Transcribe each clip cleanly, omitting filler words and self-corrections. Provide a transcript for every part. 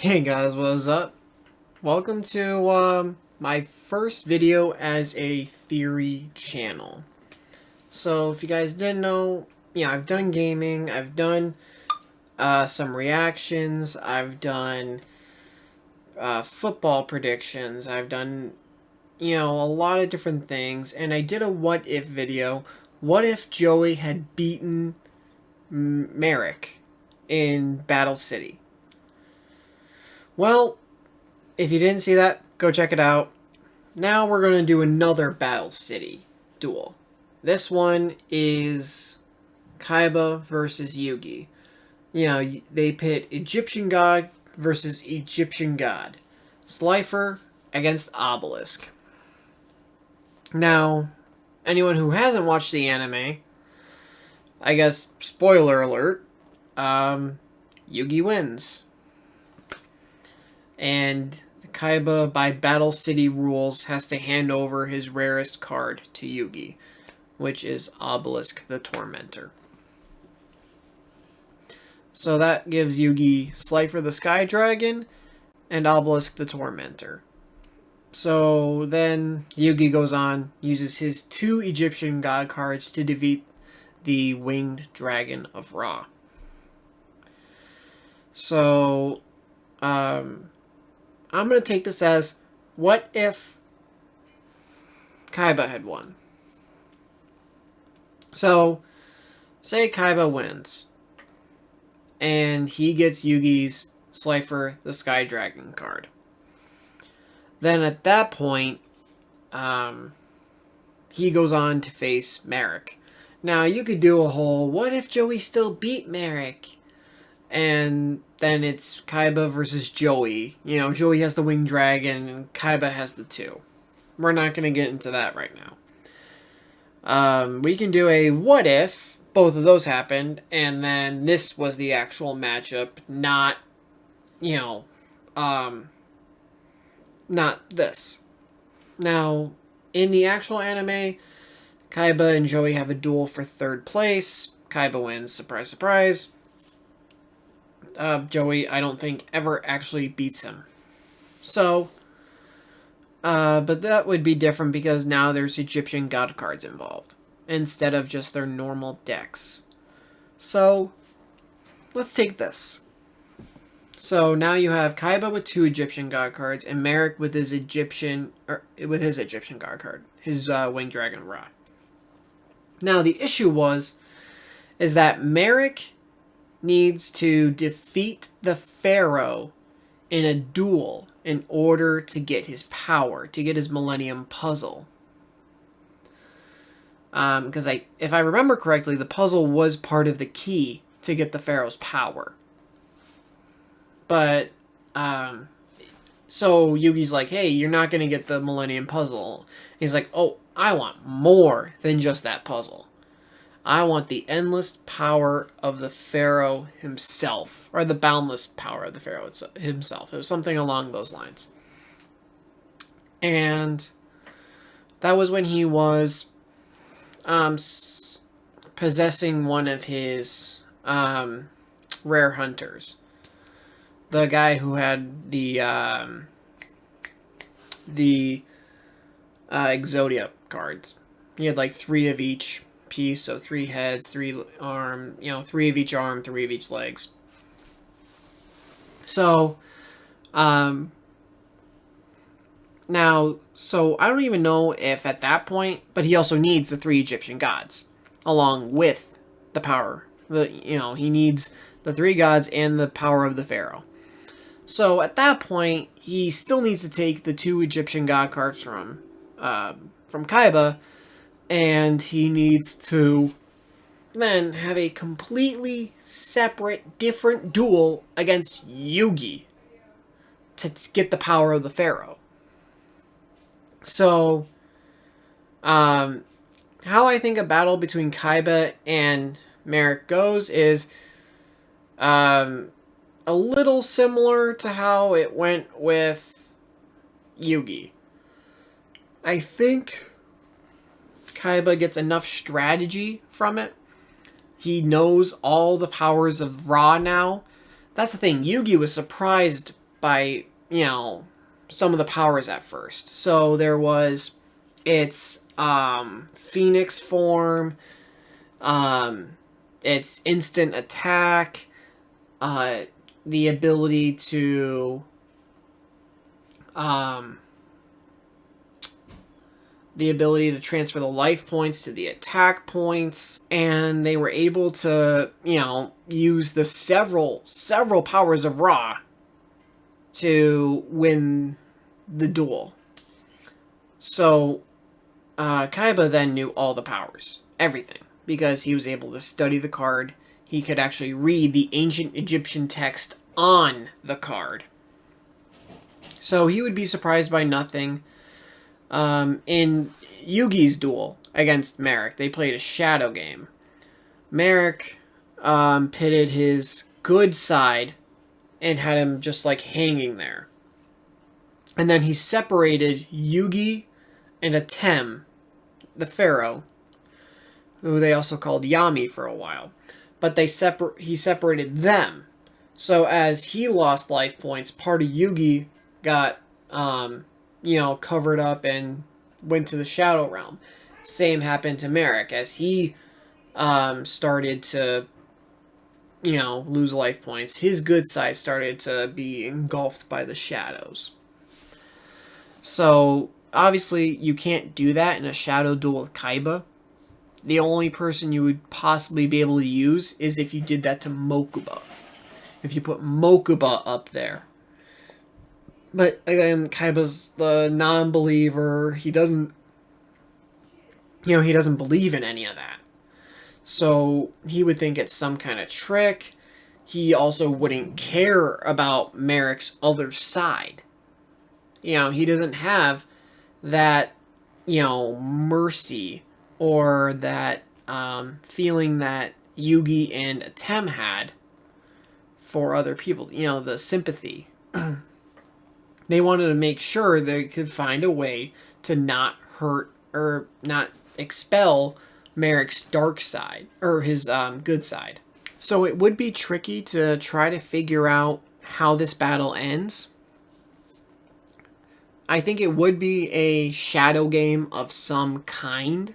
Hey guys, what's up? Welcome to my first video as a theory channel. So if you guys didn't know, I've done gaming, I've done some reactions, I've done football predictions, I've done, a lot of different things, and I did a what if video. What if Joey had beaten Merrick in Battle City? Well, if you didn't see that, go check it out. Now we're going to do another Battle City duel. This one is Kaiba versus Yugi. They pit Egyptian god versus Egyptian god. Slifer against Obelisk. Now, anyone who hasn't watched the anime, I guess, spoiler alert, Yugi wins. And Kaiba, by Battle City rules, has to hand over his rarest card to Yugi, which is Obelisk the Tormentor. So that gives Yugi Slifer the Sky Dragon and Obelisk the Tormentor. So then Yugi goes on, uses his 2 Egyptian god cards to defeat the Winged Dragon of Ra. So, I'm going to take this as, what if Kaiba had won? So, say Kaiba wins, and he gets Yugi's Slifer the Sky Dragon card. Then at that point, he goes on to face Merrick. Now, you could do a whole, what if Joey still beat Merrick? And then it's Kaiba versus Joey. Joey has the Winged Dragon and Kaiba has the 2. We're not going to get into that right now. We can do a what if both of those happened and then this was the actual matchup, not, not this. Now, in the actual anime, Kaiba and Joey have a duel for 3rd place. Kaiba wins, surprise, surprise. Joey, I don't think, ever actually beats him. So, but that would be different because now there's Egyptian god cards involved, instead of just their normal decks. So, let's take this. So now you have Kaiba with 2 Egyptian god cards, and Merrick with his Egyptian god card, his Winged Dragon Ra. Now the issue is that Merrick needs to defeat the Pharaoh in a duel in order to get his power, to get his Millennium Puzzle. Because if I remember correctly, the puzzle was part of the key to get the Pharaoh's power. But, so Yugi's like, hey, you're not going to get the Millennium Puzzle. He's like, oh, I want more than just that puzzle. I want the endless power of the Pharaoh himself, or the boundless power of the Pharaoh himself. It was something along those lines. And that was when he was possessing one of his rare hunters. The guy who had the Exodia cards. He had like 3 of each piece, so 3 heads, 3 arm, 3 of each arm, 3 of each legs. So, now, so I don't even know if at that point, but he also needs the 3 Egyptian gods, along with the power. He needs the 3 gods and the power of the Pharaoh. So at that point, he still needs to take the 2 Egyptian god cards from Kaiba, and he needs to then have a completely separate, different duel against Yugi to get the power of the Pharaoh. So, how I think a battle between Kaiba and Merrick goes is a little similar to how it went with Yugi. I think Kaiba gets enough strategy from it. He knows all the powers of Ra now. That's the thing. Yugi was surprised by, some of the powers at first. So there was its Phoenix form, its instant attack, the ability to transfer the life points to the attack points, and they were able to, use the several powers of Ra to win the duel. So, Kaiba then knew all the powers, everything, because he was able to study the card. He could actually read the ancient Egyptian text on the card. So he would be surprised by nothing. In Yugi's duel against Merrick, they played a shadow game. Merrick pitted his good side and had him just like hanging there. And then he separated Yugi and Atem, the pharaoh, who they also called Yami for a while. But he separated them. So as he lost life points, part of Yugi got covered up and went to the Shadow Realm. Same happened to Merrick as he started to lose life points. His good side started to be engulfed by the shadows. So obviously you can't do that in a shadow duel with Kaiba. The only person you would possibly be able to use is if you did that to Mokuba. If you put Mokuba up there. But again, Kaiba's the non-believer. He doesn't believe in any of that. So he would think it's some kind of trick. He also wouldn't care about Merrick's other side. He doesn't have that, mercy or that feeling that Yugi and Atem had for other people. The sympathy. They wanted to make sure they could find a way to not hurt or not expel Merrick's dark side, or his good side. So it would be tricky to try to figure out how this battle ends. I think it would be a shadow game of some kind.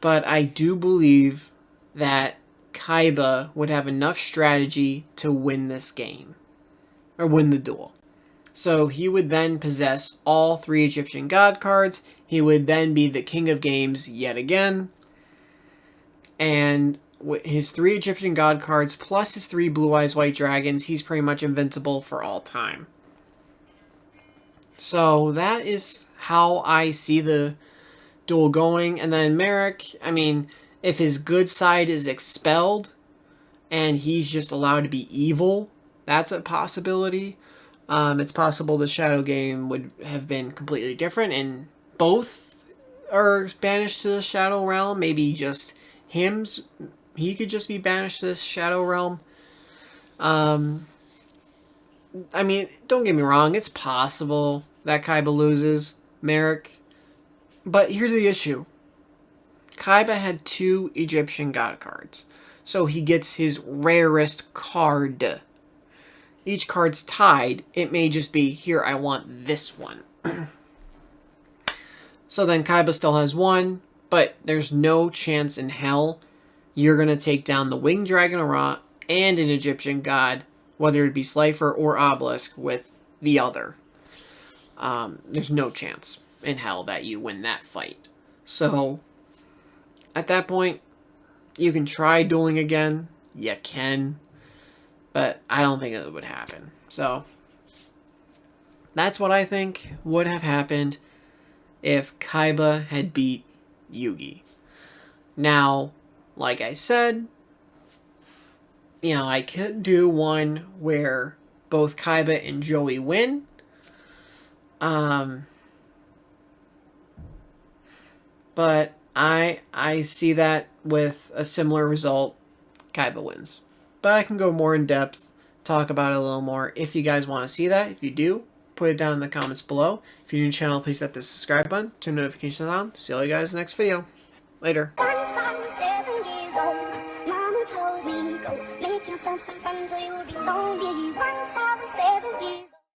But I do believe that Kaiba would have enough strategy to win this game. Or win the duel. So he would then possess all 3 Egyptian god cards. He would then be the king of games yet again. And with his 3 Egyptian god cards plus his 3 Blue Eyes White Dragons, he's pretty much invincible for all time. So that is how I see the duel going. And then Merrick, if his good side is expelled and he's just allowed to be evil, that's a possibility. It's possible the shadow game would have been completely different and both are banished to the shadow realm. Maybe just he could just be banished to the shadow realm. Don't get me wrong, it's possible that Kaiba loses Merrick. But here's the issue. Kaiba had 2 Egyptian god cards. So he gets his rarest card. Each card's tied. It may just be, here, I want this one. So then Kaiba still has 1, but there's no chance in hell you're going to take down the Winged Dragon of Ra and an Egyptian god, whether it be Slifer or Obelisk, with the other. There's no chance in hell that you win that fight. So, at that point, you can try dueling again. You can. But I don't think it would happen. So, that's what I think would have happened if Kaiba had beat Yugi. Now, like I said, I could do one where both Kaiba and Joey win. But I see that with a similar result, Kaiba wins. But I can go more in depth, talk about it a little more if you guys want to see that. If you do, put it down in the comments below. If you're new to the channel, please hit the subscribe button, turn notifications on. See all you guys in the next video. Later. Once I was 7 years old, Mama told me, go make yourself some friends or you'll be lonely. One